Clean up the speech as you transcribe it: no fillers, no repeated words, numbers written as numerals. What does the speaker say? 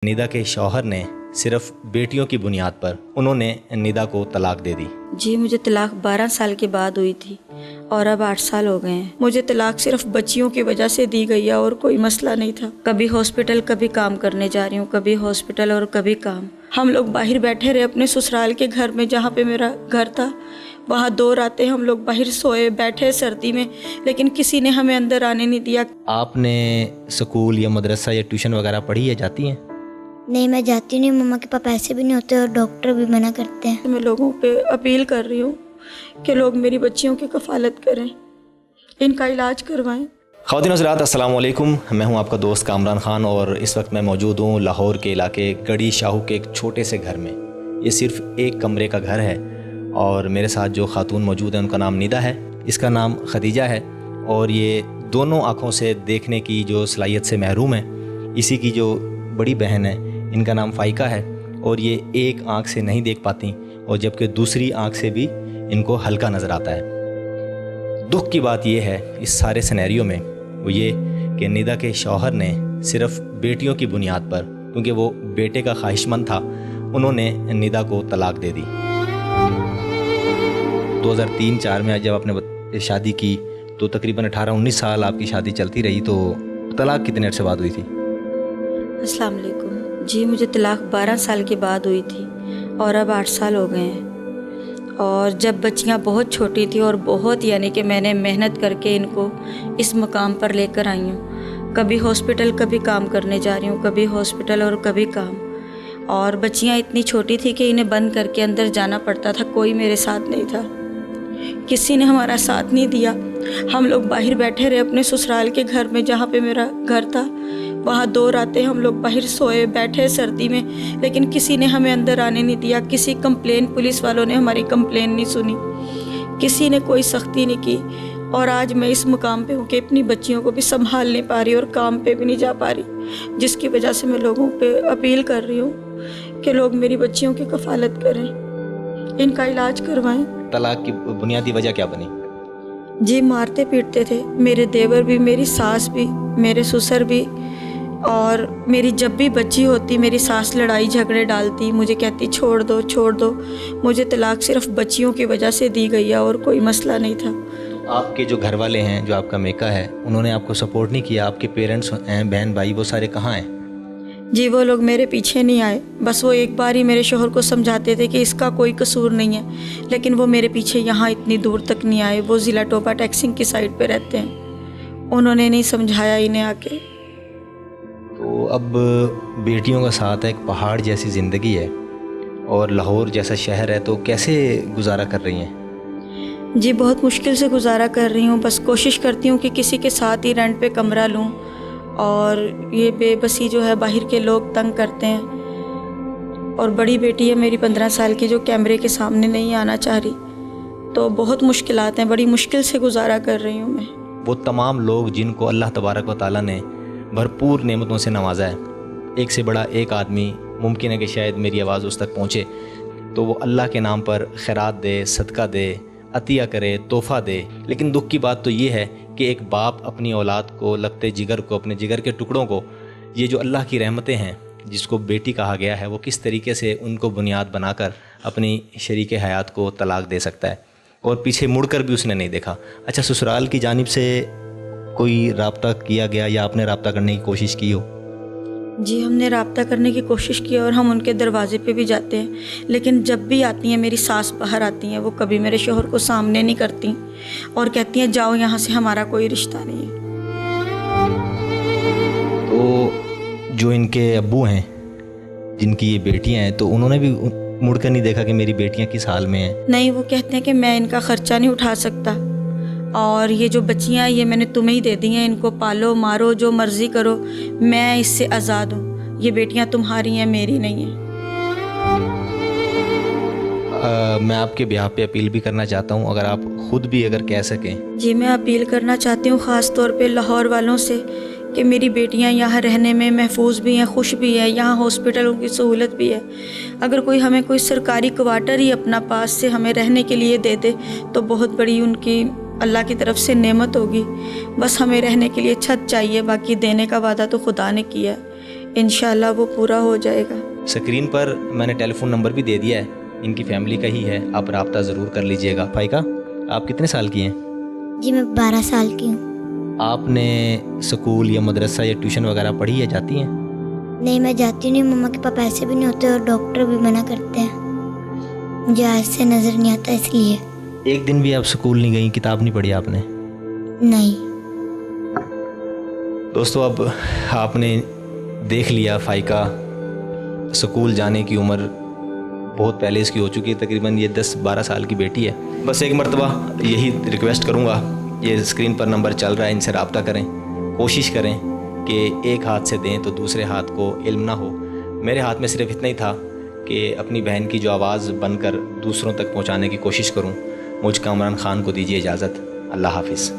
निदा के शौहर ने सिर्फ बेटियों की बुनियाद पर उन्होंने निदा को तलाक दे दी। जी, मुझे तलाक 12 साल के बाद हुई थी और अब 8 साल हो गए हैं। मुझे तलाक सिर्फ बच्चियों की वजह से दी गई है और कोई मसला नहीं था। कभी हॉस्पिटल, कभी काम करने जा रही हूँ, कभी हॉस्पिटल और कभी काम। हम लोग बाहर बैठे रहे अपने ससुराल के घर में, जहाँ पे मेरा घर था। वहाँ 2 रातें हम लोग बाहर सोए बैठे सर्दी में, लेकिन किसी ने हमें अंदर आने नहीं दिया। आपने स्कूल या मदरसा या ट्यूशन वगैरह पढ़ी है, जाती हैं? नहीं, मैं जाती नहीं। मम्मा के पास पैसे भी नहीं होते और डॉक्टर भी मना करते हैं। मैं लोगों पे अपील कर रही हूँ कि लोग मेरी बच्चियों की कफालत करें, इनका इलाज करवाएं। ख़वातीन हज़रात, अस्सलाम वालेकुम। मैं हूं आपका दोस्त कामरान ख़ान और इस वक्त मैं मौजूद हूं लाहौर के इलाके गढ़ी शाहू के एक छोटे से घर में। ये सिर्फ एक कमरे का घर है और मेरे साथ जो ख़ातून मौजूद है उनका नाम निदा है, इसका नाम खदीजा है और ये दोनों आँखों से देखने की जो सलाहियत से महरूम है। इसी की जो बड़ी बहन है, इनका नाम फ़ाइका है और ये एक आँख से नहीं देख पाती और जबकि दूसरी आँख से भी इनको हल्का नज़र आता है। दुख की बात यह है इस सारे सिनेरियो में वो ये कि निदा के शौहर ने सिर्फ बेटियों की बुनियाद पर, क्योंकि वो बेटे का ख्वाहिशमंद था, उन्होंने निदा को तलाक दे दी। 2003-04 में जब आपने शादी की तो तकरीबन 18-19 साल आपकी शादी चलती रही, तो तलाक कितने अर्से बाद हुई थी? अस्सलाम वालेकुम। जी, मुझे तलाक 12 साल के बाद हुई थी और अब 8 साल हो गए हैं। और जब बच्चियां बहुत छोटी थी और बहुत, यानी कि मैंने मेहनत करके इनको इस मकाम पर लेकर आई हूँ। कभी हॉस्पिटल, कभी काम करने जा रही हूँ, कभी हॉस्पिटल और कभी काम। और बच्चियां इतनी छोटी थी कि इन्हें बंद करके अंदर जाना पड़ता था। कोई मेरे साथ नहीं था, किसी ने हमारा साथ नहीं दिया। हम लोग बाहर बैठे रहे अपने ससुराल के घर में, जहाँ पे मेरा घर था। वहाँ 2 रातें हम लोग बाहर सोए बैठे सर्दी में, लेकिन किसी ने हमें अंदर आने नहीं दिया। किसी कंप्लेन, पुलिस वालों ने हमारी कंप्लेन नहीं सुनी, किसी ने कोई सख्ती नहीं की। और आज मैं इस मुकाम पे हूँ कि अपनी बच्चियों को भी संभाल नहीं पा रही और काम पे भी नहीं जा पा रही, जिसकी वजह से मैं लोगों पे अपील कर रही हूँ कि लोग मेरी बच्चियों की कफालत करें, इनका इलाज करवाएं। तलाक की बुनियादी वजह क्या बनी? जी, मारते पीटते थे मेरे देवर भी, मेरी सास भी, मेरे ससुर भी। और मेरी जब भी बच्ची होती, मेरी सास लड़ाई झगड़े डालती, मुझे कहती छोड़ दो छोड़ दो। मुझे तलाक सिर्फ बच्चियों की वजह से दी गई है और कोई मसला नहीं था। तो आपके जो घर वाले हैं, जो आपका मेका है, उन्होंने आपको सपोर्ट नहीं किया? आपके पेरेंट्स हैं, बहन भाई, वो सारे कहाँ हैं? जी, वो लोग मेरे पीछे नहीं आए। बस वो एक बार ही मेरे शोहर को समझाते थे कि इसका कोई कसूर नहीं है, लेकिन वो मेरे पीछे यहाँ इतनी दूर तक नहीं आए। वो ज़िला टोपा टैक्सिंग की साइड पे रहते हैं, उन्होंने नहीं समझाया इन्हें आके। तो अब बेटियों का साथ एक पहाड़ जैसी ज़िंदगी है और लाहौर जैसा शहर है, तो कैसे गुजारा कर रही हैं? जी, बहुत मुश्किल से गुजारा कर रही हूँ। बस कोशिश करती हूँ कि किसी के साथ ही रेंट पे कमरा लूँ। और ये बेबसी जो है, बाहर के लोग तंग करते हैं। और बड़ी बेटी है मेरी 15 साल की, जो कैमरे के सामने नहीं आना चाह रही। तो बहुत मुश्किलात हैं, बड़ी मुश्किल से गुजारा कर रही हूँ मैं। वो तमाम लोग जिनको अल्लाह तबारक व तआला ने भरपूर नेमतों से नवाजा है, एक से बड़ा एक आदमी, मुमकिन है कि शायद मेरी आवाज़ उस तक पहुँचे, तो वो अल्लाह के नाम पर खैरात दे, सदका दे, अतिया करे, तोहफ़ा दे। लेकिन दुख की बात तो ये है कि एक बाप अपनी औलाद को, लगते जिगर को, अपने जिगर के टुकड़ों को, ये जो अल्लाह की रहमतें हैं जिसको बेटी कहा गया है, वो किस तरीके से उनको बुनियाद बनाकर अपनी शरीक हयात को तलाक दे सकता है। और पीछे मुड़कर भी उसने नहीं देखा। अच्छा, ससुराल की जानिब से कोई राब्ता किया गया या आपने राब्ता करने की कोशिश की हो? जी, हमने राब्ता करने की कोशिश की और हम उनके दरवाजे पे भी जाते हैं, लेकिन जब भी आती हैं, मेरी सास बाहर आती हैं, वो कभी मेरे शोहर को सामने नहीं करती और कहती हैं जाओ यहाँ से, हमारा कोई रिश्ता नहीं है। तो जो इनके अब्बू हैं, जिनकी ये बेटियां हैं, तो उन्होंने भी मुड़कर नहीं देखा कि मेरी बेटियां किस हाल में हैं? नहीं, वो कहते हैं कि मैं इनका ख़र्चा नहीं उठा सकता और ये जो बच्चियां ये मैंने तुम्हें ही दे दी हैं, इनको पालो मारो जो मर्ज़ी करो, मैं इससे आज़ाद हूँ। ये बेटियां तुम्हारी हैं, मेरी नहीं हैं। मैं आपके ब्याह पे अपील भी करना चाहता हूँ, अगर आप ख़ुद भी अगर कह सकें। जी, मैं अपील करना चाहती हूँ ख़ास तौर पे लाहौर वालों से कि मेरी बेटियां यहाँ रहने में महफूज भी हैं, खुश भी है, यहाँ हॉस्पिटलों की सहूलत भी है। अगर कोई हमें कोई सरकारी क्वार्टर ही अपना पास से हमें रहने के लिए दे दे तो बहुत बड़ी उनकी अल्लाह की तरफ से नेमत होगी। बस हमें रहने के लिए छत चाहिए, बाकी देने का वादा तो खुदा ने किया है। इंशाल्लाह वो पूरा हो जाएगा। स्क्रीन पर मैंने टेलीफोन नंबर भी दे दिया है, इनकी फैमिली का ही है, आप रब्ता ज़रूर कर लीजिएगा। फाइका, आप कितने साल की हैं? जी मैं 12 साल की हूँ। आपने स्कूल या मदरसा या ट्यूशन वगैरह पढ़ी है, जाती हैं? नहीं मैं जाती नहीं, मम्मा के पास पैसे भी नहीं होते और डॉक्टर भी मना करते हैं। मुझे आज से नज़र नहीं आता इसलिए। एक दिन भी आप स्कूल नहीं गई, किताब नहीं पढ़ी आपने? नहीं। दोस्तों, अब आपने देख लिया, फाइका स्कूल जाने की उम्र बहुत पहले इसकी हो चुकी है, तकरीबन ये 10-12 साल की बेटी है। बस एक मरतबा यही रिक्वेस्ट करूँगा, ये स्क्रीन पर नंबर चल रहा है, इनसे रब्ता करें, कोशिश करें कि एक हाथ से दें तो दूसरे हाथ को इल्म ना हो। मेरे हाथ में सिर्फ इतना ही था कि अपनी बहन की जो आवाज़ बनकर दूसरों तक पहुँचाने की कोशिश करूँ। मुझ कामरान ख़ान को दीजिए इजाज़त। अल्लाह हाफिज़।